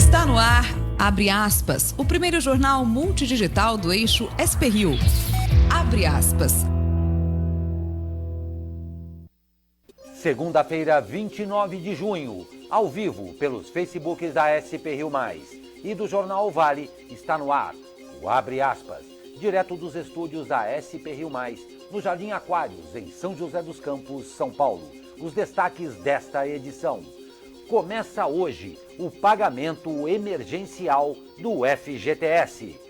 Está no ar, abre aspas, o primeiro jornal multidigital do eixo SP-Rio. Abre aspas. Segunda-feira, 29 de junho, ao vivo pelos Facebooks da SP-Rio+, e do Jornal Vale, está no ar, o Abre Aspas, direto dos estúdios da SP-Rio+, no Jardim Aquários, em São José dos Campos, São Paulo. Os destaques desta edição. Começa hoje o pagamento emergencial do FGTS.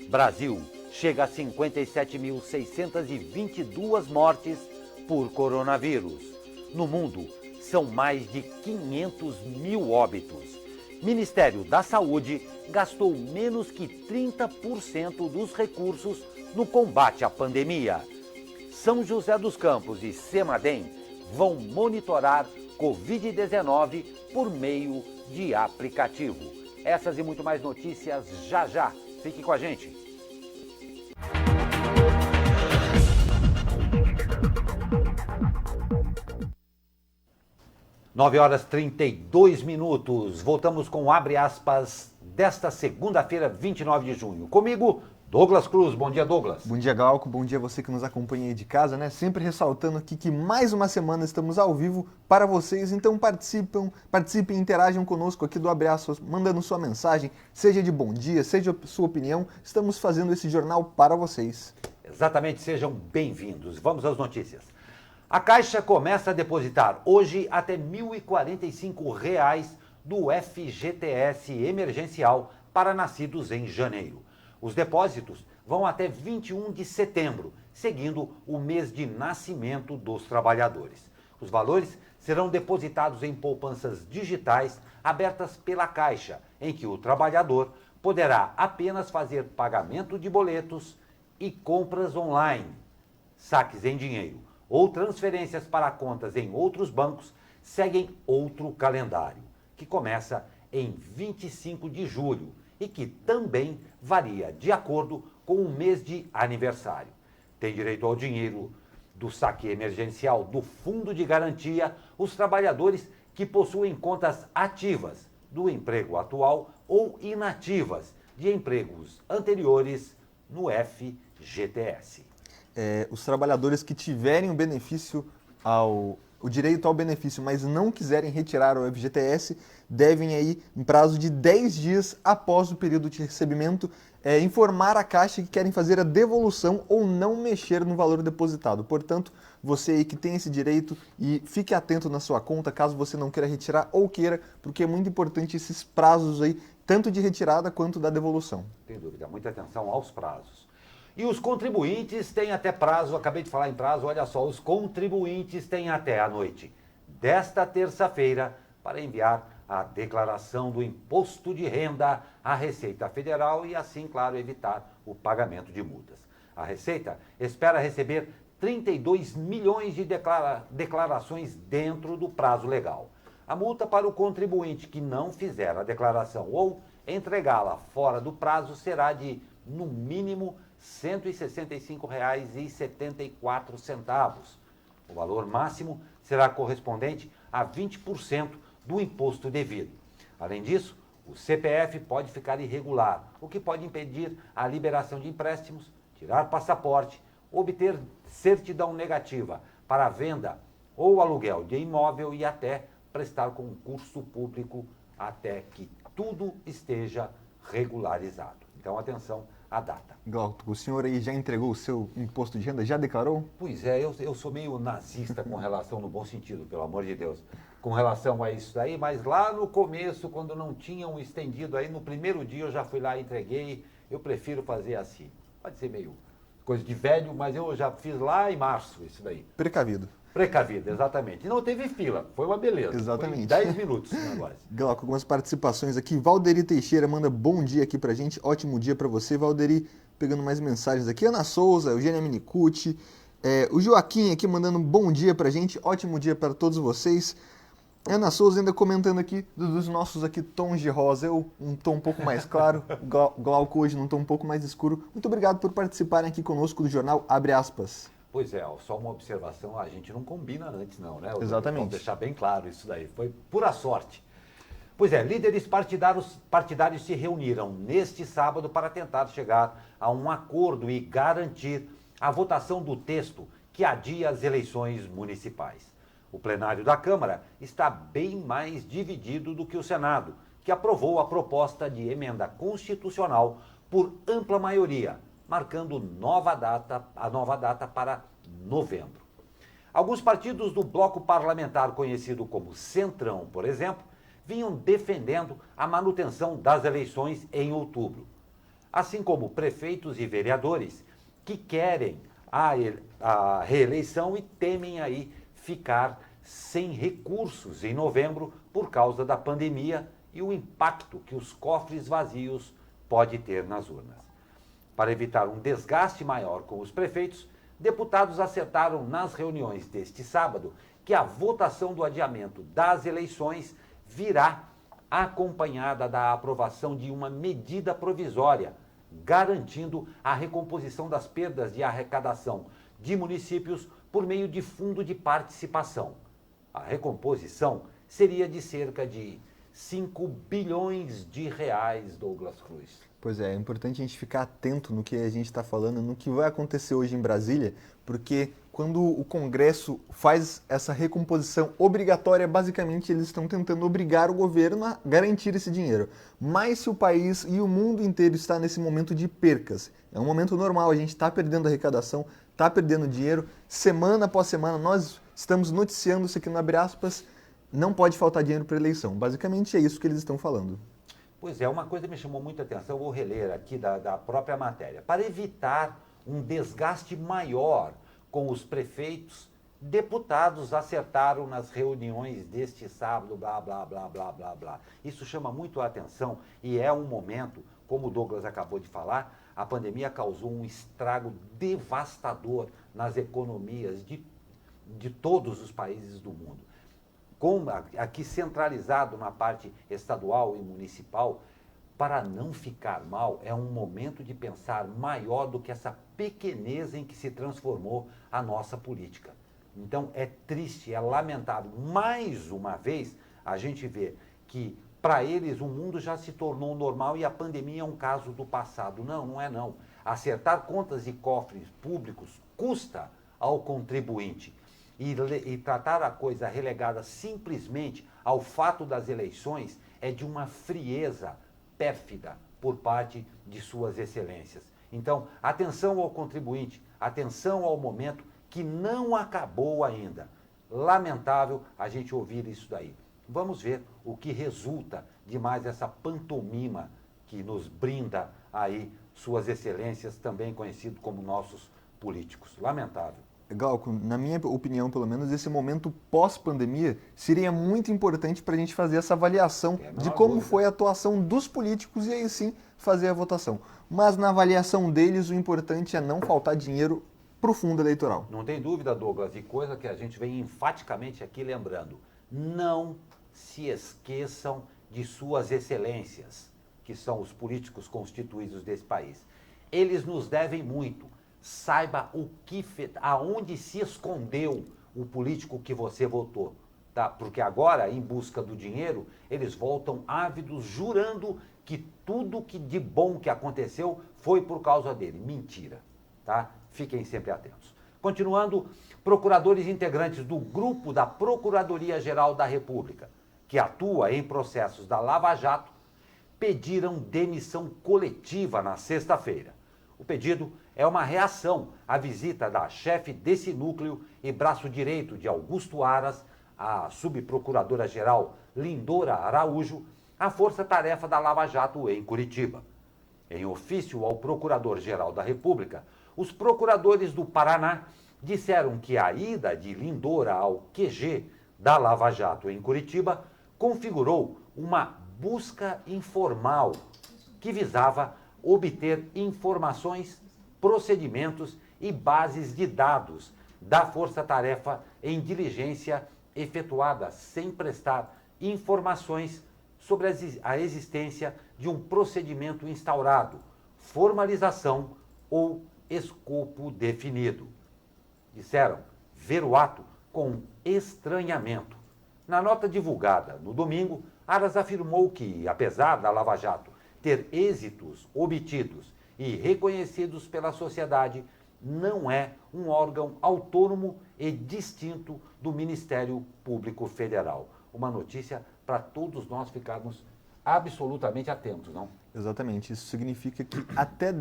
Brasil chega a 57.622 mortes por coronavírus. No mundo, são mais de 500 mil óbitos. Ministério da Saúde gastou menos que 30% dos recursos no combate à pandemia. São José dos Campos e Semadem vão monitorar Covid-19 por meio de aplicativo. Essas e muito mais notícias já já. Fique com a gente. Nove horas 32 minutos. Voltamos com o Abre Aspas desta segunda-feira, 29 de junho. Comigo, Douglas Cruz. Bom dia, Douglas. Bom dia, Glauco. Bom dia a você que nos acompanha aí de casa, né? Sempre ressaltando aqui que mais uma semana estamos ao vivo para vocês. Então participem, interajam conosco aqui do Abre Aspas, mandando sua mensagem, seja de bom dia, seja sua opinião. Estamos fazendo esse jornal para vocês. Exatamente, sejam bem-vindos. Vamos às notícias. A Caixa começa a depositar hoje até R$ 1.045 do FGTS emergencial para nascidos em janeiro. Os depósitos vão até 21 de setembro, seguindo o mês de nascimento dos trabalhadores. Os valores serão depositados em poupanças digitais abertas pela Caixa, em que o trabalhador poderá apenas fazer pagamento de boletos e compras online, saques em dinheiro ou transferências para contas em outros bancos seguem outro calendário, que começa em 25 de julho e que também varia de acordo com o mês de aniversário. Tem direito ao dinheiro do saque emergencial do Fundo de Garantia os trabalhadores que possuem contas ativas do emprego atual ou inativas de empregos anteriores no FGTS. Os trabalhadores que tiverem o direito ao benefício, mas não quiserem retirar o FGTS, devem aí, em prazo de 10 dias após o período de recebimento, informar a Caixa que querem fazer a devolução ou não mexer no valor depositado. Portanto, você aí que tem esse direito, e fique atento na sua conta, caso você não queira retirar ou queira, porque é muito importante esses prazos aí, tanto de retirada quanto da devolução. Sem dúvida, muita atenção aos prazos. E os contribuintes têm até prazo, acabei de falar em prazo, olha só, os contribuintes têm até a noite desta terça-feira para enviar a declaração do imposto de renda à Receita Federal e assim, claro, evitar o pagamento de multas. A Receita espera receber 32 milhões de declarações dentro do prazo legal. A multa para o contribuinte que não fizer a declaração ou entregá-la fora do prazo será de, no mínimo, R$ 165,74. O valor máximo será correspondente a 20% do imposto devido. Além disso, o CPF pode ficar irregular, o que pode impedir a liberação de empréstimos, tirar passaporte, obter certidão negativa para venda ou aluguel de imóvel e até prestar concurso público até que tudo esteja regularizado. Então, atenção à data. Glauco, o senhor aí já entregou o seu imposto de renda? Já declarou? Pois é, eu sou meio nazista com relação, no bom sentido, pelo amor de Deus, com relação a isso daí, mas lá no começo, quando não tinham estendido aí, no primeiro dia eu já fui lá e entreguei, eu prefiro fazer assim. Pode ser meio coisa de velho, mas eu já fiz lá em março isso daí. Precavido. Precavido, exatamente. Não teve fila, foi uma beleza. Exatamente. Foi 10 minutos o negócio. Glauco, algumas participações aqui. Valderi Teixeira manda bom dia aqui pra gente. Ótimo dia pra você, Valderi. Pegando mais mensagens aqui. Ana Souza, Eugênia Minicucci. O Joaquim aqui mandando bom dia pra gente. Ótimo dia para todos vocês. Ana Souza ainda comentando aqui dos nossos aqui tons de rosa. Eu um tom um pouco mais claro. Glauco hoje num tom um pouco mais escuro. Muito obrigado por participarem aqui conosco do jornal Abre Aspas. Pois é, só uma observação, a gente não combina antes não, né? Exatamente. Vamos deixar bem claro isso daí, foi pura sorte. Pois é, líderes partidários se reuniram neste sábado para tentar chegar a um acordo e garantir a votação do texto que adia as eleições municipais. O plenário da Câmara está bem mais dividido do que o Senado, que aprovou a proposta de emenda constitucional por ampla maioria, marcando a nova data para novembro. Alguns partidos do bloco parlamentar conhecido como Centrão, por exemplo, vinham defendendo a manutenção das eleições em outubro, assim como prefeitos e vereadores que querem a reeleição e temem aí ficar sem recursos em novembro por causa da pandemia e o impacto que os cofres vazios pode ter nas urnas. Para evitar um desgaste maior com os prefeitos, deputados acertaram nas reuniões deste sábado que a votação do adiamento das eleições virá acompanhada da aprovação de uma medida provisória, garantindo a recomposição das perdas de arrecadação de municípios por meio de fundo de participação. A recomposição seria de cerca de 5 bilhões de reais, Douglas Cruz. Pois é importante a gente ficar atento no que a gente está falando, no que vai acontecer hoje em Brasília, porque quando o Congresso faz essa recomposição obrigatória, basicamente eles estão tentando obrigar o governo a garantir esse dinheiro. Mas se o país e o mundo inteiro está nesse momento de percas, é um momento normal, a gente está perdendo arrecadação, está perdendo dinheiro, semana após semana nós estamos noticiando isso aqui no Abre Aspas, não pode faltar dinheiro para eleição. Basicamente é isso que eles estão falando. Pois é, uma coisa me chamou muita atenção, vou reler aqui da própria matéria. Para evitar um desgaste maior com os prefeitos, deputados acertaram nas reuniões deste sábado, blá, blá, blá, blá, blá, blá. Isso chama muito a atenção e é um momento, como o Douglas acabou de falar, a pandemia causou um estrago devastador nas economias de todos os países do mundo. Aqui centralizado na parte estadual e municipal, para não ficar mal, é um momento de pensar maior do que essa pequenez em que se transformou a nossa política. Então é triste, é lamentável. Mais uma vez, a gente vê que para eles o mundo já se tornou normal e a pandemia é um caso do passado. Não, não é não. Acertar contas e cofres públicos custa ao contribuinte. E tratar a coisa relegada simplesmente ao fato das eleições é de uma frieza pérfida por parte de suas excelências. Então, atenção ao contribuinte, atenção ao momento que não acabou ainda. Lamentável a gente ouvir isso daí. Vamos ver o que resulta de mais essa pantomima que nos brinda aí suas excelências, também conhecido como nossos políticos. Lamentável. Glauco, na minha opinião, pelo menos, esse momento pós-pandemia seria muito importante para a gente fazer essa avaliação de como foi a atuação dos políticos e aí sim fazer a votação. Mas na avaliação deles, o importante é não faltar dinheiro para o fundo eleitoral. Não tem dúvida, Douglas, e coisa que a gente vem enfaticamente aqui lembrando. Não se esqueçam de suas excelências, que são os políticos constituídos desse país. Eles nos devem muito. Saiba aonde se escondeu o político que você votou, tá? Porque agora, em busca do dinheiro, eles voltam ávidos, jurando que tudo de bom que aconteceu foi por causa dele. Mentira, tá? Fiquem sempre atentos. Continuando, procuradores integrantes do grupo da Procuradoria-Geral da República, que atua em processos da Lava Jato, pediram demissão coletiva na sexta-feira. O pedido é uma reação à visita da chefe desse núcleo e braço direito de Augusto Aras, a subprocuradora-geral Lindora Araújo, à força-tarefa da Lava Jato em Curitiba. Em ofício ao Procurador-Geral da República, os procuradores do Paraná disseram que a ida de Lindora ao QG da Lava Jato em Curitiba configurou uma busca informal que visava obter informações, procedimentos e bases de dados da força-tarefa em diligência efetuada sem prestar informações sobre a existência de um procedimento instaurado, formalização ou escopo definido. Disseram ver o ato com estranhamento. Na nota divulgada no domingo, Aras afirmou que, apesar da Lava Jato ter êxitos obtidos e reconhecidos pela sociedade, não é um órgão autônomo e distinto do Ministério Público Federal. Uma notícia para todos nós ficarmos absolutamente atentos, não? Exatamente. Isso significa que até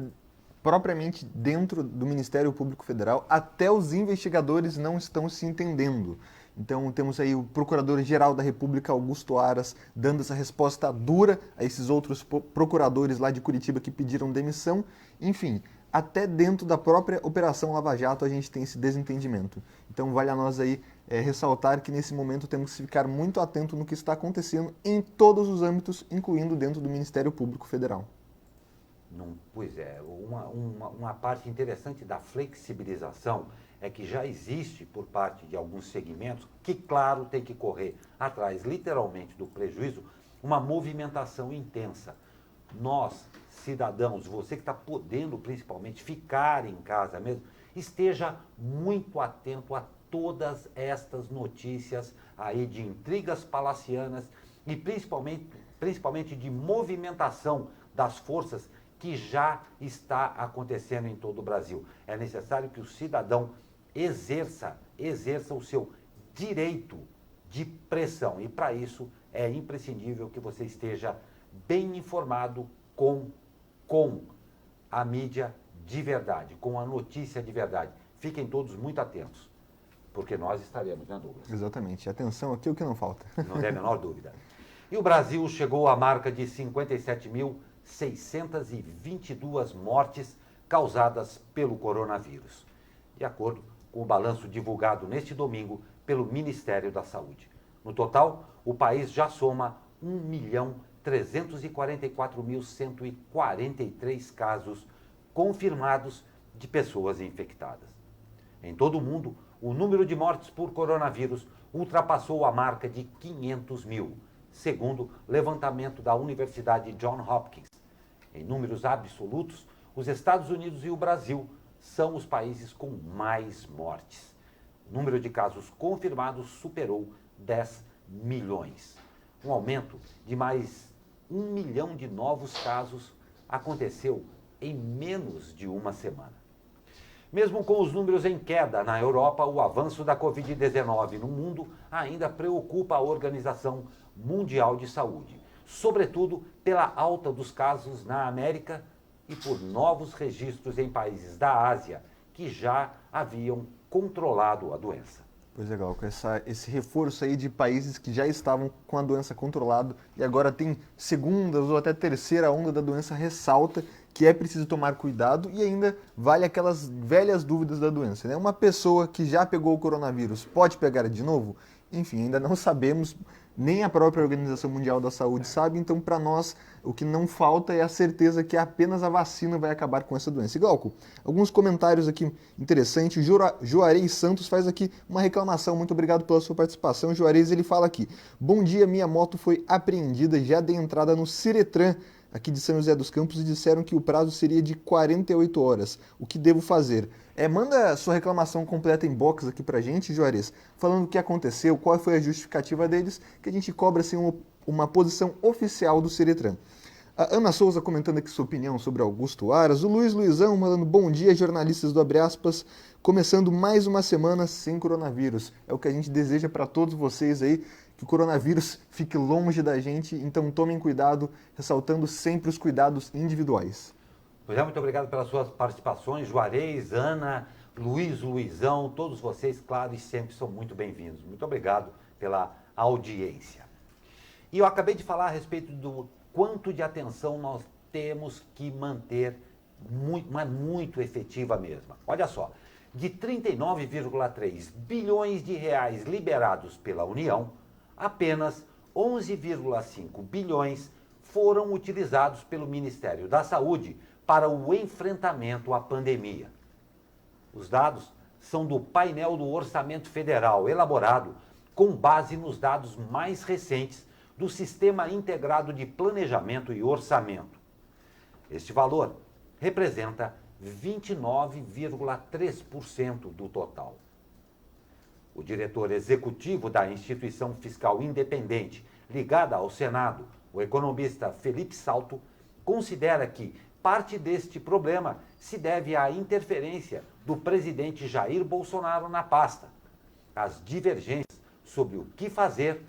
propriamente dentro do Ministério Público Federal, até os investigadores não estão se entendendo. Então temos aí o Procurador-Geral da República, Augusto Aras, dando essa resposta dura a esses outros procuradores lá de Curitiba que pediram demissão. Enfim, até dentro da própria Operação Lava Jato a gente tem esse desentendimento. Então vale a nós aí ressaltar que nesse momento temos que ficar muito atento no que está acontecendo em todos os âmbitos, incluindo dentro do Ministério Público Federal. Não, pois é, uma parte interessante da flexibilização é que já existe por parte de alguns segmentos, que claro tem que correr atrás literalmente do prejuízo, uma movimentação intensa. Nós, cidadãos, você que está podendo principalmente ficar em casa mesmo, esteja muito atento a todas estas notícias aí de intrigas palacianas e principalmente de movimentação das forças que já está acontecendo em todo o Brasil. É necessário que o cidadão exerça o seu direito de pressão. E para isso é imprescindível que você esteja bem informado com a mídia de verdade, com a notícia de verdade. Fiquem todos muito atentos, porque nós estaremos, né, Douglas? Exatamente. Atenção aqui é o que não falta. Não tem a menor dúvida. E o Brasil chegou à marca de 57.622 mortes causadas pelo coronavírus, de acordo com o balanço divulgado neste domingo pelo Ministério da Saúde. No total, o país já soma 1.344.143 casos confirmados de pessoas infectadas. Em todo o mundo, o número de mortes por coronavírus ultrapassou a marca de 500 mil, segundo levantamento da Universidade Johns Hopkins. Em números absolutos, os Estados Unidos e o Brasil são os países com mais mortes. O número de casos confirmados superou 10 milhões. Um aumento de mais 1 milhão de novos casos aconteceu em menos de uma semana. Mesmo com os números em queda na Europa, o avanço da Covid-19 no mundo ainda preocupa a Organização Mundial de Saúde, sobretudo pela alta dos casos na América e por novos registros em países da Ásia que já haviam controlado a doença. Pois é, Glauco, esse reforço aí de países que já estavam com a doença controlada e agora tem segunda ou até terceira onda da doença ressalta que é preciso tomar cuidado e ainda vale aquelas velhas dúvidas da doença, né? Uma pessoa que já pegou o coronavírus pode pegar de novo? Enfim, ainda não sabemos, nem a própria Organização Mundial da Saúde sabe, então para nós o que não falta é a certeza que apenas a vacina vai acabar com essa doença. E Glauco, alguns comentários aqui interessantes. Juarez Santos faz aqui uma reclamação, muito obrigado pela sua participação. Juarez, ele fala aqui: bom dia, minha moto foi apreendida, já dei entrada no Ciretran, aqui de São José dos Campos, e disseram que o prazo seria de 48 horas. O que devo fazer? Manda sua reclamação completa em box aqui pra gente, Juarez, falando o que aconteceu, qual foi a justificativa deles, que a gente cobra assim uma posição oficial do Ciretran. A Ana Souza comentando aqui sua opinião sobre Augusto Aras. O Luizão mandando bom dia, jornalistas do Abre Aspas, começando mais uma semana sem coronavírus. É o que a gente deseja para todos vocês aí, que o coronavírus fique longe da gente, então tomem cuidado, ressaltando sempre os cuidados individuais. Pois é, muito obrigado pelas suas participações, Juarez, Ana, Luizão, todos vocês, claro, e sempre são muito bem-vindos. Muito obrigado pela audiência. E eu acabei de falar a respeito do quanto de atenção nós temos que manter, muito efetiva mesmo. Olha só, de 39,3 bilhões de reais liberados pela União, apenas 11,5 bilhões foram utilizados pelo Ministério da Saúde para o enfrentamento à pandemia. Os dados são do painel do Orçamento Federal, elaborado com base nos dados mais recentes do Sistema Integrado de Planejamento e Orçamento. Este valor representa 29,3% do total. O diretor executivo da Instituição Fiscal Independente, ligada ao Senado, o economista Felipe Salto, considera que parte deste problema se deve à interferência do presidente Jair Bolsonaro na pasta, as divergências sobre o que fazer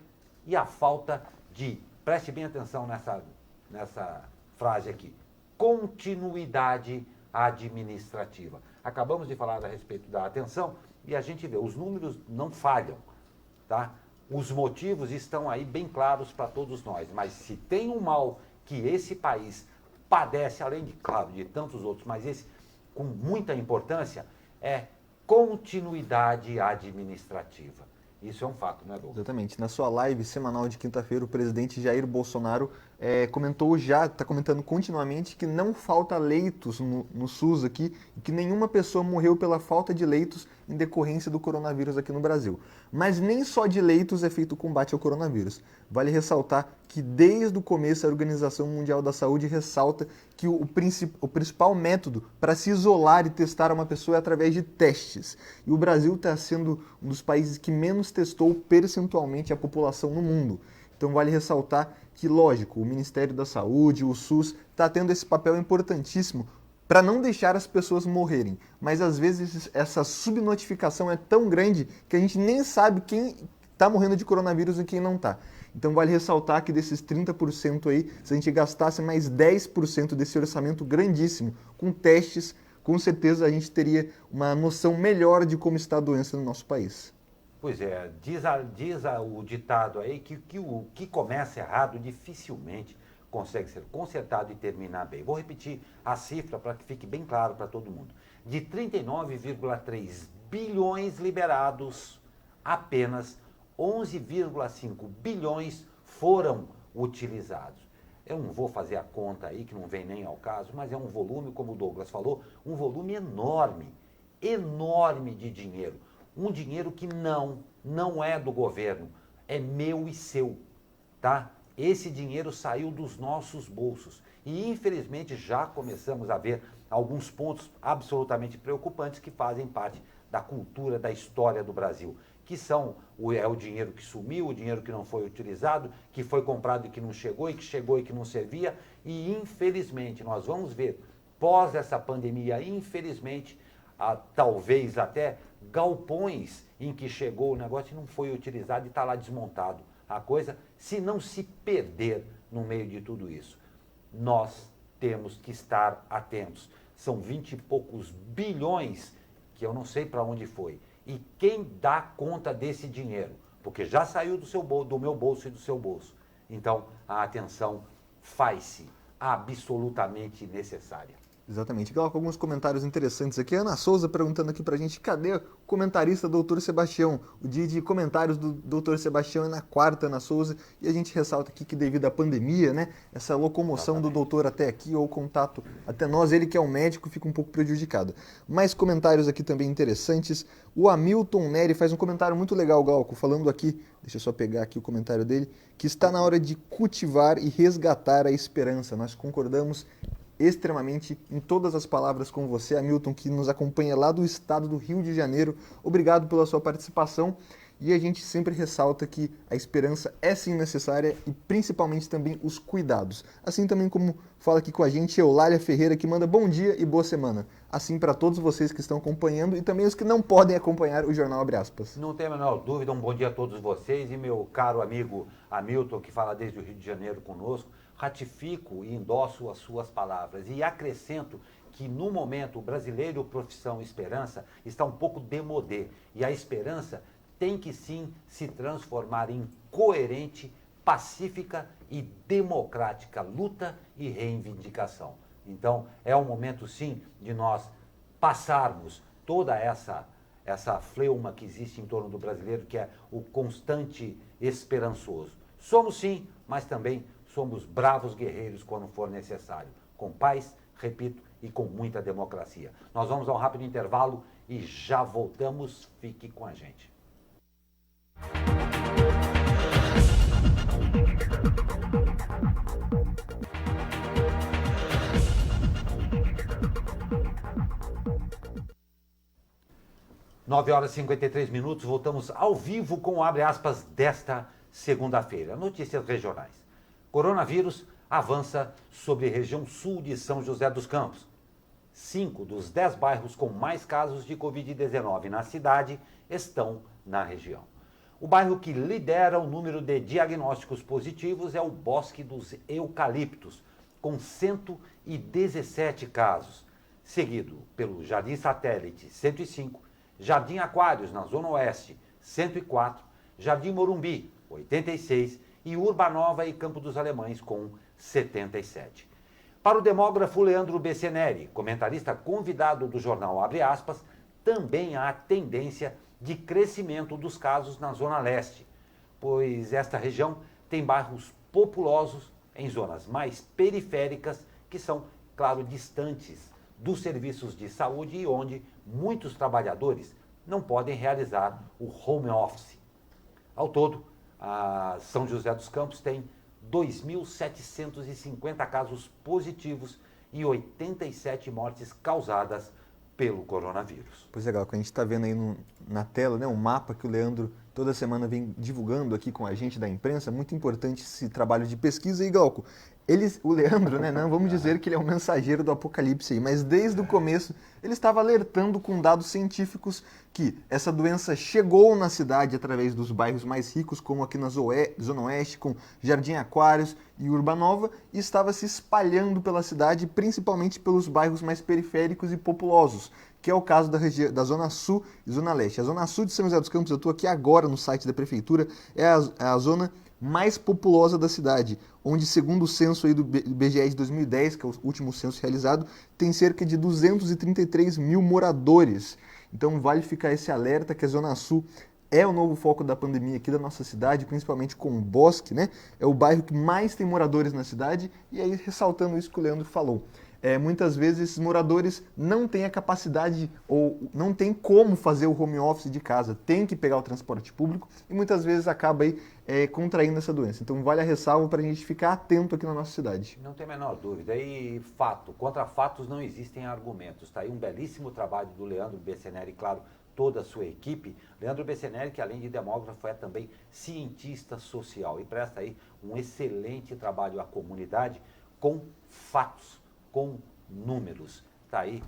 e a falta de, preste bem atenção nessa frase aqui, continuidade administrativa. Acabamos de falar a respeito da atenção e a gente vê, os números não falham, tá? Os motivos estão aí bem claros para todos nós, mas se tem um mal que esse país padece, além de, claro, de tantos outros, mas esse com muita importância, é continuidade administrativa. Isso é um fato, não é, Douglas? Exatamente. Na sua live semanal de quinta-feira, o presidente Jair Bolsonaro está comentando continuamente que não falta leitos no SUS aqui e que nenhuma pessoa morreu pela falta de leitos em decorrência do coronavírus aqui no Brasil. Mas nem só de leitos é feito o combate ao coronavírus. Vale ressaltar que desde o começo a Organização Mundial da Saúde ressalta que o principal método para se isolar e testar uma pessoa é através de testes. E o Brasil está sendo um dos países que menos testou percentualmente a população no mundo. Então vale ressaltar que, lógico, o Ministério da Saúde, o SUS, está tendo esse papel importantíssimo para não deixar as pessoas morrerem. Mas às vezes essa subnotificação é tão grande que a gente nem sabe quem está morrendo de coronavírus e quem não está. Então vale ressaltar que desses 30% aí, se a gente gastasse mais 10% desse orçamento grandíssimo com testes, com certeza a gente teria uma noção melhor de como está a doença no nosso país. Pois é, diz o ditado aí que o que começa errado dificilmente consegue ser consertado e terminar bem. Vou repetir a cifra para que fique bem claro para todo mundo. De 39,3 bilhões liberados, apenas 11,5 bilhões foram utilizados. Eu não vou fazer a conta aí, que não vem nem ao caso, mas é um volume, como o Douglas falou, um volume enorme, enorme de dinheiro. Um dinheiro que não é do governo, é meu e seu, tá? Esse dinheiro saiu dos nossos bolsos e, infelizmente, já começamos a ver alguns pontos absolutamente preocupantes que fazem parte da cultura, da história do Brasil, que são o dinheiro que sumiu, o dinheiro que não foi utilizado, que foi comprado e que não chegou, e que chegou e que não servia, e, infelizmente, nós vamos ver, pós essa pandemia, infelizmente, talvez até galpões em que chegou o negócio e não foi utilizado e está lá desmontado. A coisa, se não se perder no meio de tudo isso, nós temos que estar atentos. São 20 e poucos bilhões que eu não sei para onde foi. E quem dá conta desse dinheiro? Porque já saiu do meu bolso e do seu bolso. Então, a atenção faz-se absolutamente necessária. Exatamente. Glauco, alguns comentários interessantes aqui. Ana Souza perguntando aqui pra gente, cadê o comentarista Dr. Sebastião? O dia de comentários do Dr. Sebastião é na quarta, Ana Souza, e a gente ressalta aqui que devido à pandemia, né, essa locomoção do doutor até aqui, ou contato até nós, ele que é um médico, fica um pouco prejudicado. Mais comentários aqui também interessantes. O Hamilton Neri faz um comentário muito legal, Glauco, falando aqui, deixa eu só pegar aqui o comentário dele, que está na hora de cultivar e resgatar a esperança. Nós concordamos extremamente em todas as palavras com você, Hamilton, que nos acompanha lá do estado do Rio de Janeiro. Obrigado pela sua participação e a gente sempre ressalta que a esperança é sim necessária e principalmente também os cuidados. Assim também como fala aqui com a gente Eulália Ferreira, que manda bom dia e boa semana. Assim para todos vocês que estão acompanhando e também os que não podem acompanhar o Jornal Abre Aspas. Não tem a menor dúvida, um bom dia a todos vocês e meu caro amigo Hamilton, que fala desde o Rio de Janeiro conosco. Ratifico e endosso as suas palavras e acrescento que no momento o brasileiro profissão esperança está um pouco demodé e a esperança tem que sim se transformar em coerente, pacífica e democrática luta e reivindicação. Então é um momento sim de nós passarmos toda essa fleuma que existe em torno do brasileiro, que é o constante esperançoso. Somos sim, mas também somos bravos guerreiros quando for necessário, com paz, repito, e com muita democracia. Nós vamos a um rápido intervalo e já voltamos. Fique com a gente. Nove horas e 53 minutos, voltamos ao vivo com o Abre Aspas desta segunda-feira. Notícias regionais. Coronavírus avança sobre a região sul de São José dos Campos. 5 dos 10 bairros com mais casos de Covid-19 na cidade estão na região. O bairro que lidera o número de diagnósticos positivos é o Bosque dos Eucaliptos, com 117 casos, seguido pelo Jardim Satélite, 105, Jardim Aquários, na Zona Oeste, 104, Jardim Morumbi, 86 e Urbanova e Campo dos Alemães, com 77. Para o demógrafo Leandro Besseneri, comentarista convidado do jornal Abre Aspas, também há tendência de crescimento dos casos na Zona Leste, pois esta região tem bairros populosos em zonas mais periféricas que são, claro, distantes dos serviços de saúde e onde muitos trabalhadores não podem realizar o home office. Ao todo, a São José dos Campos tem 2.750 casos positivos e 87 mortes causadas pelo coronavírus. Pois é, Glauco, a gente está vendo aí na tela, né, um mapa que o Leandro toda semana vem divulgando aqui com a gente da imprensa. Muito importante esse trabalho de pesquisa. E, Glauco, o Leandro, né, não vamos dizer que ele é o mensageiro do apocalipse aí, mas desde o começo ele estava alertando com dados científicos que essa doença chegou na cidade através dos bairros mais ricos, como aqui na Zona Oeste, com Jardim Aquários e Urbanova, e estava se espalhando pela cidade, principalmente pelos bairros mais periféricos e populosos, que é o caso da Zona Sul e Zona Leste. A Zona Sul de São José dos Campos, eu estou aqui agora no site da Prefeitura, é a zona mais populosa da cidade, onde, segundo o censo aí do IBGE de 2010, que é o último censo realizado, tem cerca de 233 mil moradores. Então vale ficar esse alerta que a Zona Sul é o novo foco da pandemia aqui da nossa cidade, principalmente com o Bosque, né? É o bairro que mais tem moradores na cidade, e aí ressaltando isso que o Leandro falou. Muitas vezes esses moradores não têm a capacidade ou não tem como fazer o home office de casa, tem que pegar o transporte público e muitas vezes acaba aí contraindo essa doença. Então vale a ressalva para a gente ficar atento aqui na nossa cidade. Não tem a menor dúvida. E fato, contra fatos não existem argumentos. Está aí um belíssimo trabalho do Leandro Besseneri, claro, toda a sua equipe. Leandro Besseneri, que além de demógrafo é também cientista social e presta aí um excelente trabalho à comunidade com fatos, com números. Está aí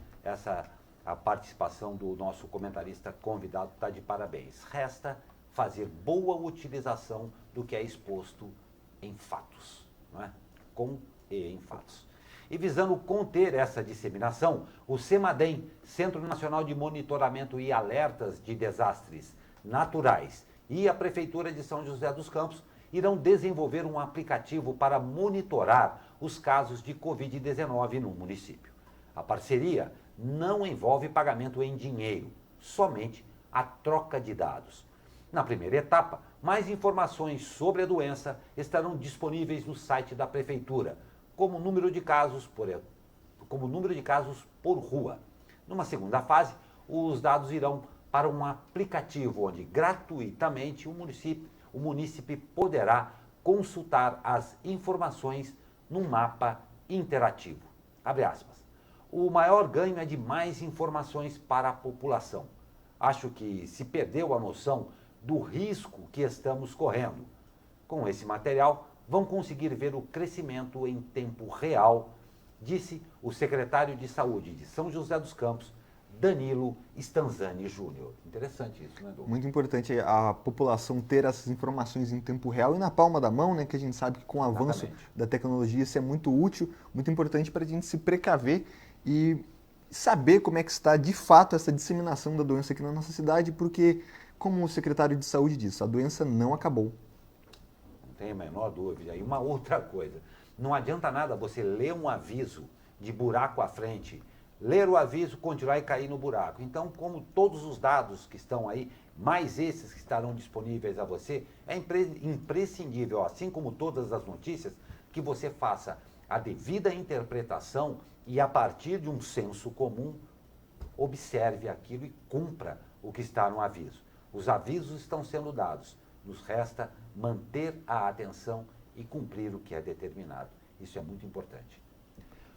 a participação do nosso comentarista convidado, está de parabéns. Resta fazer boa utilização do que é exposto em fatos, não é? Com e em fatos. E visando conter essa disseminação, o CEMADEM, Centro Nacional de Monitoramento e Alertas de Desastres Naturais, e a Prefeitura de São José dos Campos irão desenvolver um aplicativo para monitorar os casos de Covid-19 no município. A parceria não envolve pagamento em dinheiro, somente a troca de dados. Na primeira etapa, mais informações sobre a doença estarão disponíveis no site da Prefeitura, como número de casos por rua. Numa segunda fase, os dados irão para um aplicativo onde gratuitamente o munícipe poderá consultar as informações num mapa interativo. Abre aspas. O maior ganho é de mais informações para a população. Acho que se perdeu a noção do risco que estamos correndo. Com esse material, vão conseguir ver o crescimento em tempo real, disse o secretário de Saúde de São José dos Campos, Danilo Stanzani Júnior. Interessante isso, né, Douglas? Muito importante a população ter essas informações em tempo real e na palma da mão, né, que a gente sabe que com o avanço da tecnologia isso é muito útil, muito importante para a gente se precaver e saber como é que está de fato essa disseminação da doença aqui na nossa cidade, porque, como o secretário de Saúde disse, a doença não acabou. Não tem a menor dúvida. E uma outra coisa, não adianta nada você ler um aviso de buraco à frente, ler o aviso, continuar e cair no buraco. Então, como todos os dados que estão aí, mais esses que estarão disponíveis a você, é imprescindível, assim como todas as notícias, que você faça a devida interpretação e, a partir de um senso comum, observe aquilo e cumpra o que está no aviso. Os avisos estão sendo dados, nos resta manter a atenção e cumprir o que é determinado. Isso é muito importante.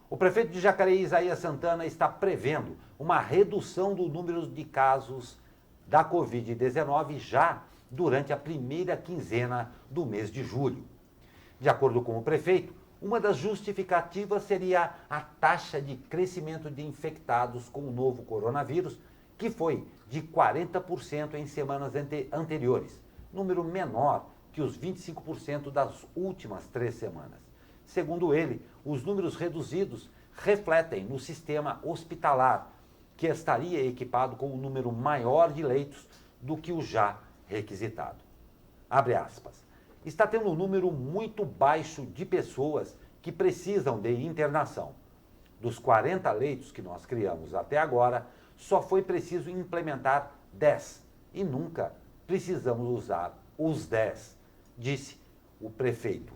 O prefeito de Jacareí, Isaías Santana, está prevendo uma redução do número de casos da Covid-19 já durante a primeira quinzena do mês de julho. De acordo com o prefeito, uma das justificativas seria a taxa de crescimento de infectados com o novo coronavírus, que foi de 40% em semanas anteriores, número menor que os 25% das últimas 3 semanas. Segundo ele, os números reduzidos refletem no sistema hospitalar, que estaria equipado com um número maior de leitos do que o já requisitado. Abre aspas. Está tendo um número muito baixo de pessoas que precisam de internação. Dos 40 leitos que nós criamos até agora, só foi preciso implementar 10 e nunca precisamos usar os 10, disse o prefeito.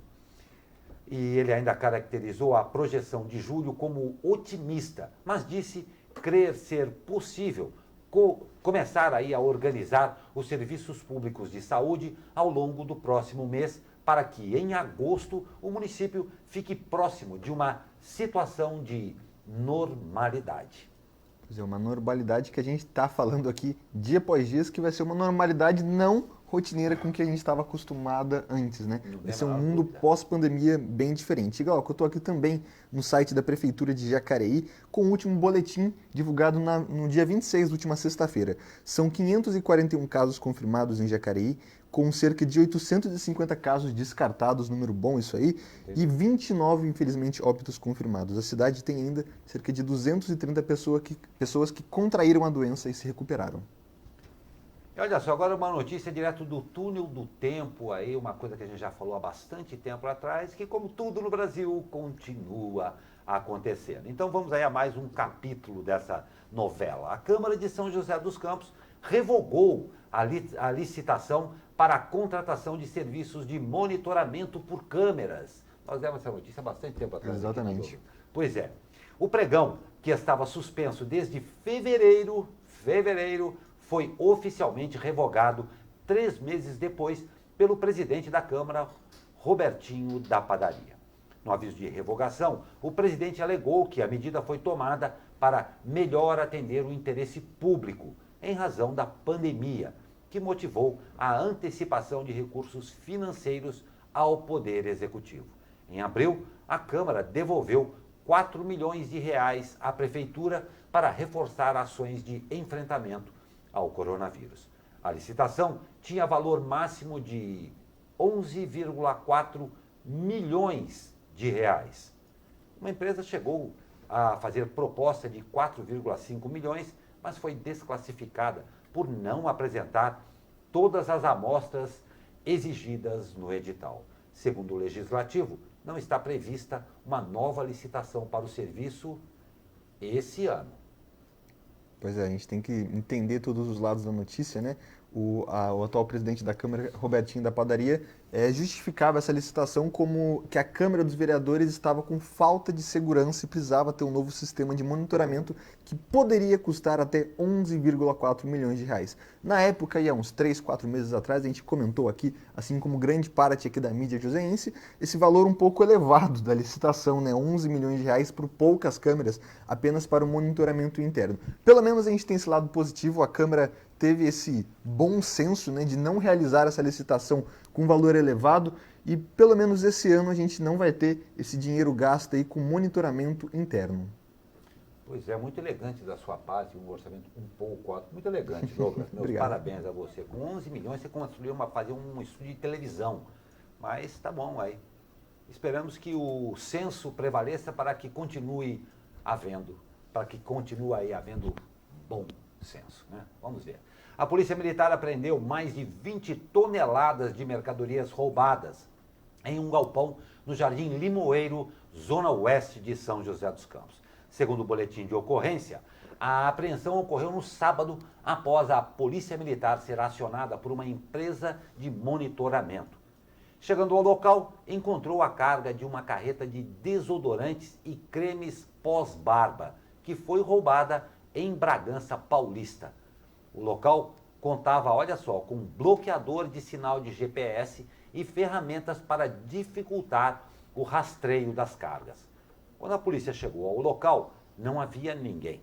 E ele ainda caracterizou a projeção de julho como otimista, mas disse crer ser possível começar aí a organizar os serviços públicos de saúde ao longo do próximo mês, para que em agosto o município fique próximo de uma situação de normalidade. Pois é, uma normalidade que a gente está falando aqui dia após dia, que vai ser uma normalidade não rotineira com que a gente estava acostumada antes, né? Vai ser um mundo pós-pandemia bem diferente. Igual, eu estou aqui também no site da Prefeitura de Jacareí com o último boletim divulgado no dia 26, última sexta-feira. São 541 casos confirmados em Jacareí, com cerca de 850 casos descartados, número bom isso aí, e 29, infelizmente, óbitos confirmados. A cidade tem ainda cerca de 230 pessoas que contraíram a doença e se recuperaram. E olha só, agora uma notícia direto do túnel do tempo, aí, uma coisa que a gente já falou há bastante tempo atrás, que como tudo no Brasil, continua acontecendo. Então vamos aí a mais um capítulo dessa novela. A Câmara de São José dos Campos revogou a licitação para a contratação de serviços de monitoramento por câmeras. Nós demos essa notícia há bastante tempo atrás. Exatamente. Pois é. O pregão, que estava suspenso desde fevereiro, foi oficialmente revogado 3 meses depois pelo presidente da Câmara, Robertinho da Padaria. No aviso de revogação, o presidente alegou que a medida foi tomada para melhor atender o interesse público, em razão da pandemia, que motivou a antecipação de recursos financeiros ao Poder Executivo. Em abril, a Câmara devolveu 4 milhões de reais à Prefeitura para reforçar ações de enfrentamento ao coronavírus. A licitação tinha valor máximo de 11,4 milhões de reais. Uma empresa chegou a fazer proposta de 4,5 milhões, mas foi desclassificada por não apresentar todas as amostras exigidas no edital. Segundo o Legislativo, não está prevista uma nova licitação para o serviço esse ano. Pois é, a gente tem que entender todos os lados da notícia, né? O atual presidente da Câmara, Robertinho da Padaria, justificava essa licitação como que a Câmara dos Vereadores estava com falta de segurança e precisava ter um novo sistema de monitoramento que poderia custar até 11,4 milhões de reais. Na época, há uns 3, 4 meses atrás, a gente comentou aqui, assim como grande parte aqui da mídia joseense, esse valor um pouco elevado da licitação, né? 11 milhões de reais por poucas câmeras, apenas para o monitoramento interno. Pelo menos a gente tem esse lado positivo, a Câmara teve esse bom senso, né, de não realizar essa licitação com valor elevado e pelo menos esse ano a gente não vai ter esse dinheiro gasto aí com monitoramento interno. Pois é, muito elegante da sua parte, um orçamento um pouco alto, muito elegante, Douglas. Meus parabéns a você. Com 11 milhões você construiu fazer um estúdio de televisão, mas tá bom aí. Esperamos que o senso prevaleça para que continue havendo bom senso, né? Vamos ver. A Polícia Militar apreendeu mais de 20 toneladas de mercadorias roubadas em um galpão no Jardim Limoeiro, zona oeste de São José dos Campos. Segundo o boletim de ocorrência, a apreensão ocorreu no sábado após a Polícia Militar ser acionada por uma empresa de monitoramento. Chegando ao local, encontrou a carga de uma carreta de desodorantes e cremes pós-barba, que foi roubada em Bragança Paulista. O local contava, olha só, com bloqueador de sinal de GPS e ferramentas para dificultar o rastreio das cargas. Quando a polícia chegou ao local, não havia ninguém.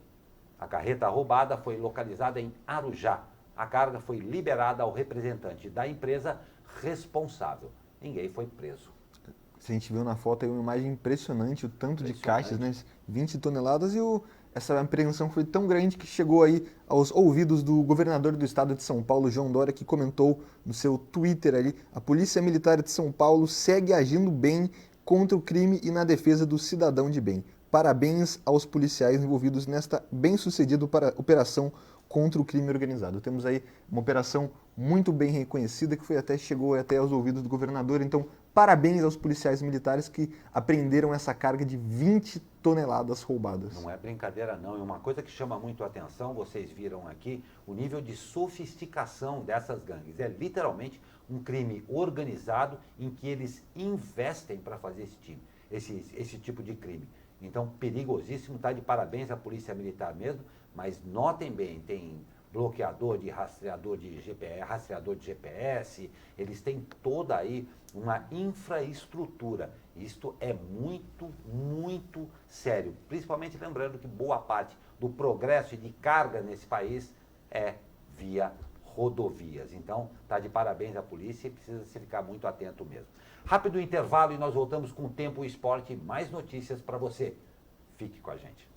A carreta roubada foi localizada em Arujá, a carga foi liberada ao representante da empresa responsável. Ninguém foi preso. Se a gente viu na foto aí uma imagem impressionante, o tanto de caixas, né? 20 toneladas essa apreensão foi tão grande que chegou aí aos ouvidos do governador do estado de São Paulo, João Dória, que comentou no seu Twitter ali: a Polícia Militar de São Paulo segue agindo bem contra o crime e na defesa do cidadão de bem. Parabéns aos policiais envolvidos nesta bem-sucedida operação contra o crime organizado. Temos aí uma operação muito bem reconhecida que chegou até aos ouvidos do governador. Então, parabéns aos policiais militares que apreenderam essa carga de 20 toneladas roubadas. Não é brincadeira não, e uma coisa que chama muito a atenção, vocês viram aqui, o nível de sofisticação dessas gangues. É literalmente um crime organizado em que eles investem para fazer esse tipo de crime. Então, perigosíssimo, tá de parabéns à Polícia Militar mesmo, mas notem bem, tem bloqueador de rastreador de GPS, eles têm toda aí uma infraestrutura. Isto é muito, muito sério, principalmente lembrando que boa parte do progresso e de carga nesse país é via rodovias. Então, tá de parabéns à polícia e precisa se ficar muito atento mesmo. Rápido intervalo e nós voltamos com Tempo e Esporte e mais notícias para você. Fique com a gente.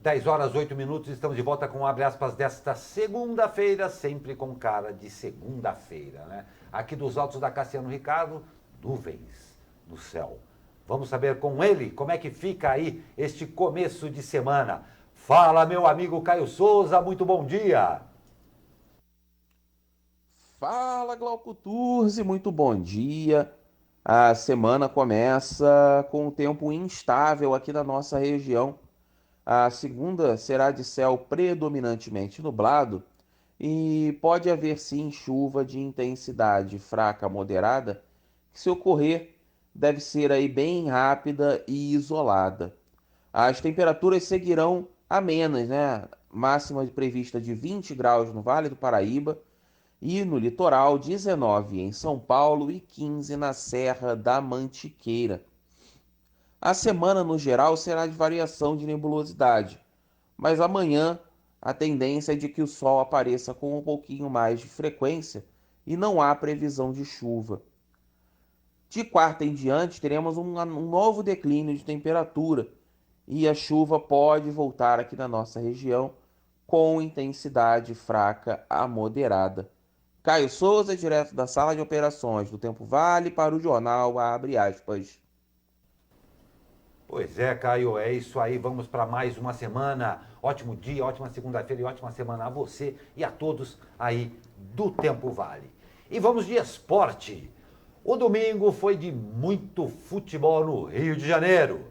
Dez horas, 8 minutos, estamos de volta com abre aspas desta segunda-feira, sempre com cara de segunda-feira, né? Aqui dos altos da Cassiano Ricardo, nuvens no céu. Vamos saber com ele como é que fica aí este começo de semana. Fala, meu amigo Caio Souza, muito bom dia. Fala, Glauco Turzi, muito bom dia. A semana começa com um tempo instável aqui na nossa região. A segunda será de céu predominantemente nublado e pode haver sim chuva de intensidade fraca a moderada, que se ocorrer deve ser aí bem rápida e isolada. As temperaturas seguirão amenas, né? Máxima prevista de 20 graus no Vale do Paraíba e no litoral 19 em São Paulo e 15 na Serra da Mantiqueira. A semana, no geral, será de variação de nebulosidade, mas amanhã a tendência é de que o sol apareça com um pouquinho mais de frequência e não há previsão de chuva. De quarta em diante, teremos um novo declínio de temperatura e a chuva pode voltar aqui na nossa região com intensidade fraca a moderada. Caio Souza, direto da sala de operações do Tempo Vale, para o jornal Abre Aspas. Pois é, Caio, é isso aí. Vamos para mais uma semana. Ótimo dia, ótima segunda-feira e ótima semana a você e a todos aí do Tempo Vale. E vamos de esporte. O domingo foi de muito futebol no Rio de Janeiro.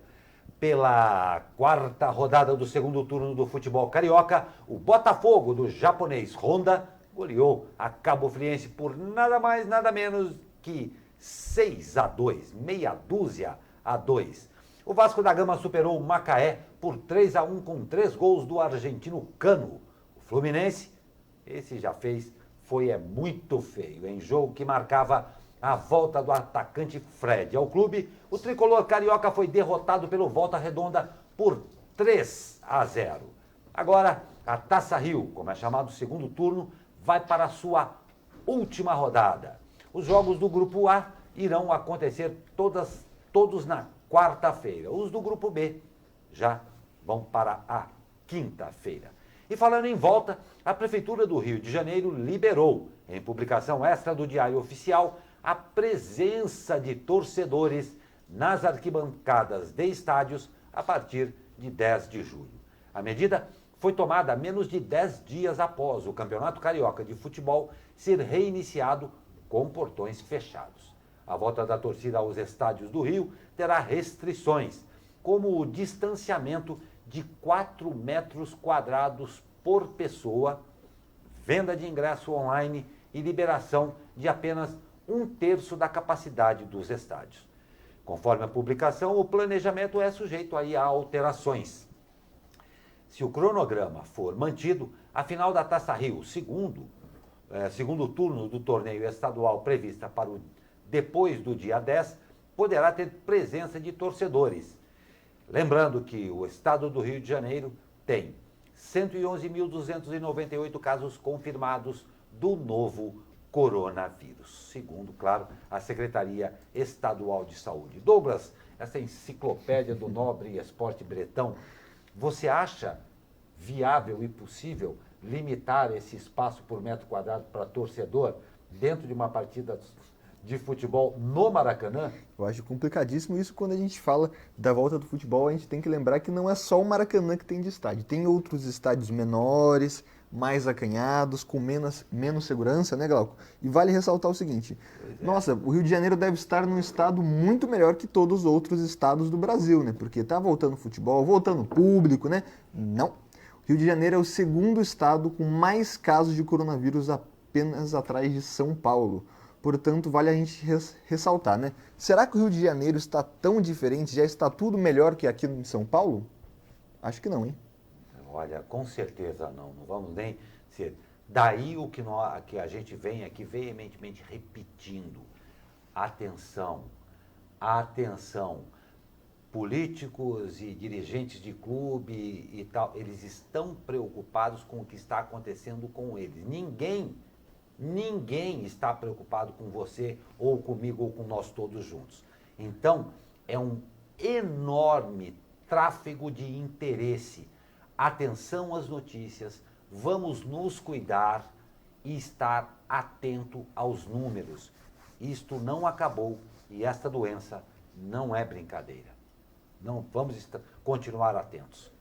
Pela quarta rodada do segundo turno do futebol carioca, o Botafogo do japonês Honda goleou a Cabo Friense por nada mais, nada menos que 6-2, meia dúzia a 2. O Vasco da Gama superou o Macaé por 3-1 com 3 gols do argentino Cano. O Fluminense, esse já fez, foi muito feio. Em jogo que marcava a volta do atacante Fred ao clube, o tricolor carioca foi derrotado pelo Volta Redonda por 3-0. Agora, a Taça Rio, como é chamado o segundo turno, vai para a sua última rodada. Os jogos do Grupo A irão acontecer todos na quarta-feira. Os do Grupo B já vão para a quinta-feira. E falando em volta, a Prefeitura do Rio de Janeiro liberou, em publicação extra do Diário Oficial, a presença de torcedores nas arquibancadas de estádios a partir de 10 de julho. A medida foi tomada menos de 10 dias após o Campeonato Carioca de Futebol ser reiniciado com portões fechados. A volta da torcida aos estádios do Rio terá restrições, como o distanciamento de 4 metros quadrados por pessoa, venda de ingresso online e liberação de apenas 1/3 da capacidade dos estádios. Conforme a publicação, o planejamento é sujeito aí a alterações. Se o cronograma for mantido, a final da Taça Rio, segundo segundo turno do torneio estadual prevista para depois do dia 10, poderá ter presença de torcedores. Lembrando que o estado do Rio de Janeiro tem 111.298 casos confirmados do novo coronavírus, segundo, claro, a Secretaria Estadual de Saúde. Douglas, essa enciclopédia do nobre esporte bretão, você acha viável e possível limitar esse espaço por metro quadrado para torcedor dentro de uma partida de futebol no Maracanã? Eu acho complicadíssimo isso. Quando a gente fala da volta do futebol, a gente tem que lembrar que não é só o Maracanã que tem de estádio. Tem outros estádios menores, mais acanhados, com menos segurança, né, Glauco? E vale ressaltar o seguinte, nossa, o Rio de Janeiro deve estar num estado muito melhor que todos os outros estados do Brasil, né? Porque tá voltando futebol, voltando público, né? Não. Rio de Janeiro é o segundo estado com mais casos de coronavírus apenas atrás de São Paulo. Portanto, vale a gente ressaltar, né? Será que o Rio de Janeiro está tão diferente? Já está tudo melhor que aqui em São Paulo? Acho que não, hein? Olha, com certeza não. Não vamos nem ser. Daí o que a gente vem aqui veementemente repetindo. Atenção, atenção. Políticos e dirigentes de clube e tal, eles estão preocupados com o que está acontecendo com eles. Ninguém está preocupado com você, ou comigo, ou com nós todos juntos. Então, é um enorme tráfego de interesse. Atenção às notícias, vamos nos cuidar e estar atento aos números. Isto não acabou e esta doença não é brincadeira. Não, vamos continuar atentos.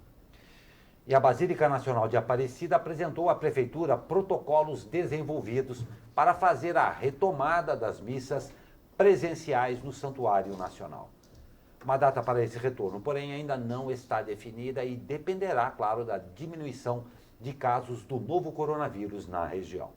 E a Basílica Nacional de Aparecida apresentou à Prefeitura protocolos desenvolvidos para fazer a retomada das missas presenciais no Santuário Nacional. Uma data para esse retorno, porém, ainda não está definida e dependerá, claro, da diminuição de casos do novo coronavírus na região.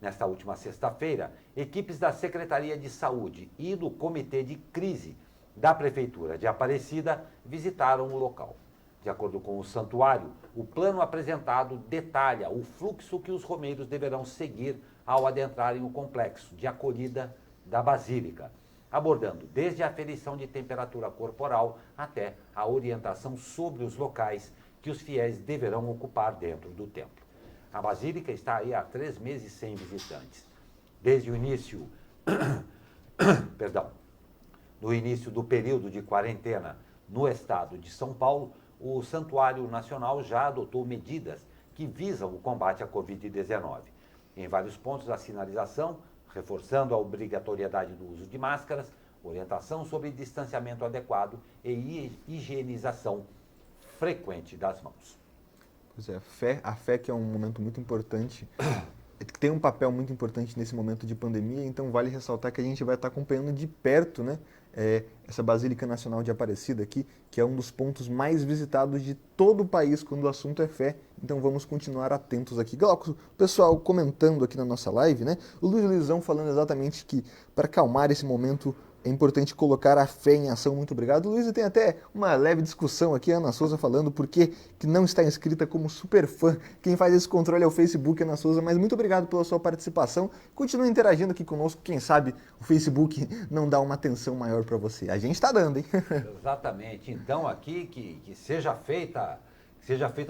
Nesta última sexta-feira, equipes da Secretaria de Saúde e do Comitê de Crise da Prefeitura de Aparecida visitaram o local. De acordo com o santuário, o plano apresentado detalha o fluxo que os romeiros deverão seguir ao adentrarem o complexo de acolhida da Basílica, abordando desde a aferição de temperatura corporal até a orientação sobre os locais que os fiéis deverão ocupar dentro do templo. A Basílica está aí há 3 meses sem visitantes. Desde o início, no início do período de quarentena no estado de São Paulo, o Santuário Nacional já adotou medidas que visam o combate à Covid-19. Em vários pontos, a sinalização, reforçando a obrigatoriedade do uso de máscaras, orientação sobre distanciamento adequado e higienização frequente das mãos. Pois é, a fé que é um momento muito importante, tem um papel muito importante nesse momento de pandemia, então vale ressaltar que a gente vai estar acompanhando de perto, né, essa Basílica Nacional de Aparecida aqui, que é um dos pontos mais visitados de todo o país quando o assunto é fé, então vamos continuar atentos aqui. Glauco, o pessoal comentando aqui na nossa live, né, o Luiz Luizão falando exatamente que para acalmar esse momento é importante colocar a fé em ação. Muito obrigado, Luiz. E tem até uma leve discussão aqui, a Ana Souza falando por que não está inscrita como super fã. Quem faz esse controle é o Facebook, Ana Souza, mas muito obrigado pela sua participação. Continue interagindo aqui conosco, quem sabe o Facebook não dá uma atenção maior para você. A gente está dando, hein? Exatamente. Então aqui que seja feita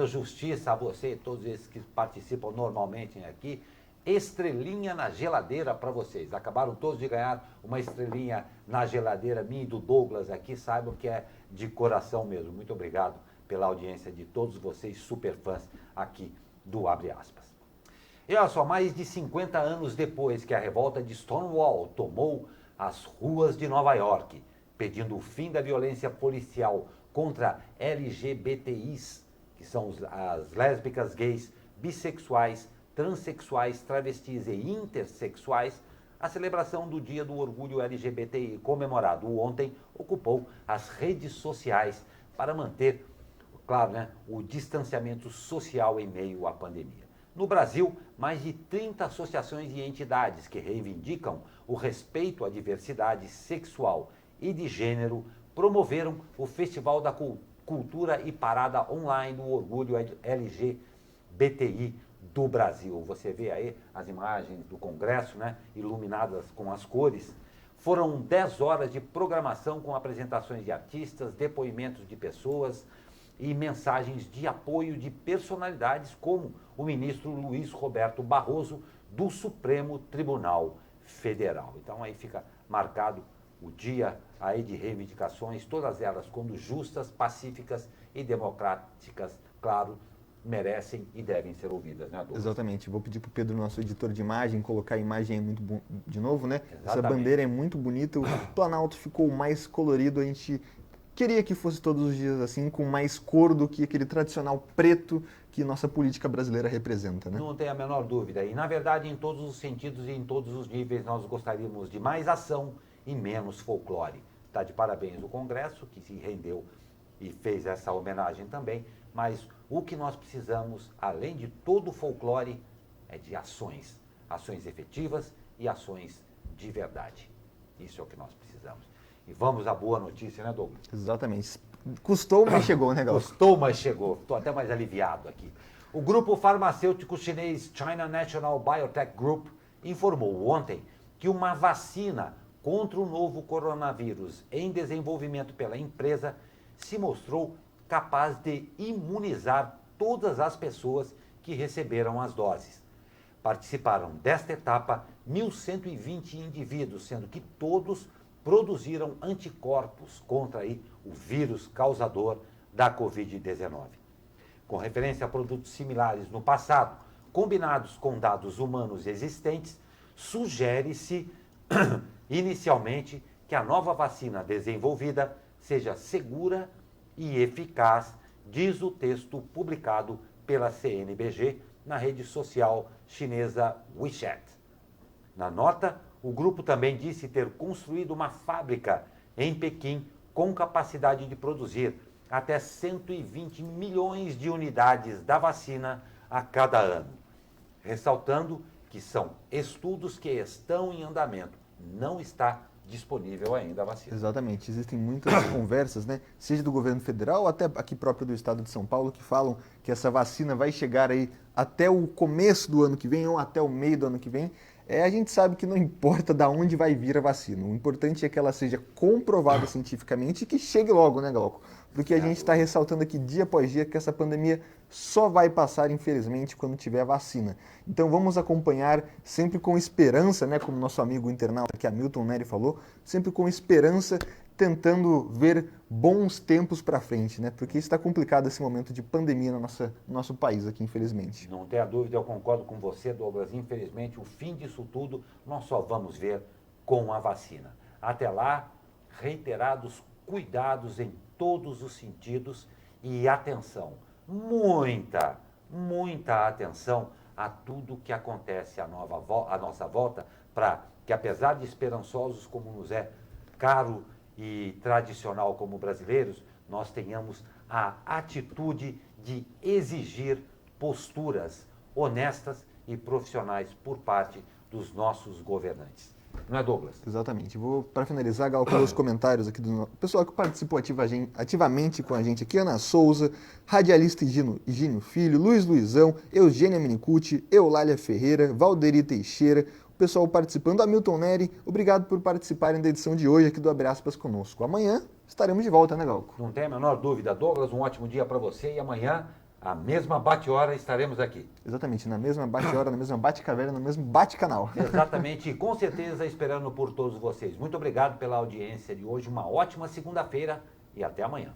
justiça a você e todos esses que participam normalmente aqui. Estrelinha na geladeira para vocês. Acabaram todos de ganhar uma estrelinha na geladeira, minha e do Douglas aqui, saibam que é de coração mesmo. Muito obrigado pela audiência de todos vocês, super fãs aqui do Abre Aspas. E olha só, mais de 50 anos depois que a revolta de Stonewall tomou as ruas de Nova York, pedindo o fim da violência policial contra LGBTIs, que são as lésbicas, gays, bissexuais, transexuais, travestis e intersexuais, a celebração do Dia do Orgulho LGBTI, comemorado ontem, ocupou as redes sociais para manter, claro, né, o distanciamento social em meio à pandemia. No Brasil, mais de 30 associações e entidades que reivindicam o respeito à diversidade sexual e de gênero promoveram o Festival da Cultura e Parada Online do Orgulho LGBTI do Brasil. Você vê aí as imagens do Congresso, né, iluminadas com as cores. Foram 10 horas de programação com apresentações de artistas, depoimentos de pessoas e mensagens de apoio de personalidades como o ministro Luiz Roberto Barroso, do Supremo Tribunal Federal. Então aí fica marcado o dia aí de reivindicações, todas elas quando justas, pacíficas e democráticas, claro, merecem e devem ser ouvidas, né, Douglas? Exatamente. Vou pedir para o Pedro, nosso editor de imagem, colocar a imagem aí muito de novo, né? Exatamente. Essa bandeira é muito bonita, o Planalto ficou mais colorido, a gente queria que fosse todos os dias assim, com mais cor do que aquele tradicional preto que nossa política brasileira representa, né? Não tem a menor dúvida. E, na verdade, em todos os sentidos e em todos os níveis, nós gostaríamos de mais ação e menos folclore. Está de parabéns o Congresso, que se rendeu e fez essa homenagem também, mas o que nós precisamos, além de todo o folclore, é de ações. Ações efetivas e ações de verdade. Isso é o que nós precisamos. E vamos à boa notícia, né, Douglas? Exatamente. Custou, mas chegou, né, Galvão? Custou, mas chegou. Estou até mais aliviado aqui. O grupo farmacêutico chinês China National Biotech Group informou ontem que uma vacina contra o novo coronavírus em desenvolvimento pela empresa se mostrou capaz de imunizar todas as pessoas que receberam as doses. Participaram desta etapa 1.120 indivíduos, sendo que todos produziram anticorpos contra aí o vírus causador da Covid-19. Com referência a produtos similares no passado, combinados com dados humanos existentes, sugere-se inicialmente que a nova vacina desenvolvida seja segura e eficaz, diz o texto publicado pela CNBG na rede social chinesa WeChat. Na nota, o grupo também disse ter construído uma fábrica em Pequim com capacidade de produzir até 120 milhões de unidades da vacina a cada ano, ressaltando que são estudos que estão em andamento, não está disponível ainda a vacina. Exatamente, existem muitas conversas, né, seja do governo federal ou até aqui próprio do estado de São Paulo, que falam que essa vacina vai chegar aí até o começo do ano que vem ou até o meio do ano que vem. A gente sabe que não importa de onde vai vir a vacina, o importante é que ela seja comprovada cientificamente e que chegue logo, né, Glauco? Porque a gente está ressaltando aqui dia após dia que essa pandemia só vai passar, infelizmente, quando tiver a vacina. Então vamos acompanhar sempre com esperança, né, como nosso amigo internauta aqui, Hamilton Neri, falou, sempre com esperança, tentando ver bons tempos para frente, né? Porque está complicado esse momento de pandemia no nosso país aqui, infelizmente. Não tenha dúvida, eu concordo com você, Douglas. Infelizmente, o fim disso tudo nós só vamos ver com a vacina. Até lá, reiterados cuidados em todos os sentidos e atenção, muita atenção a tudo que acontece à nossa volta, para que, apesar de esperançosos como nos é caro e tradicional como brasileiros, nós tenhamos a atitude de exigir posturas honestas e profissionais por parte dos nossos governantes. Não é, Douglas? Exatamente. Vou, para finalizar, Gal, com os comentários aqui do pessoal que participou ativamente com a gente aqui: Ana Souza, radialista Higínio Filho, Luiz Luizão, Eugênia Minicucci, Eulália Ferreira, Valderi Teixeira, o pessoal participando, Hamilton Neri, obrigado por participarem da edição de hoje aqui do Abre Aspas conosco. Amanhã estaremos de volta, né, Galco? Não tem a menor dúvida, Douglas, um ótimo dia para você e amanhã, à mesma bate-hora, estaremos aqui. Exatamente, na mesma bate-hora, na mesma bate-caverna, no mesmo bate-canal. Exatamente, e com certeza esperando por todos vocês. Muito obrigado pela audiência de hoje, uma ótima segunda-feira e até amanhã.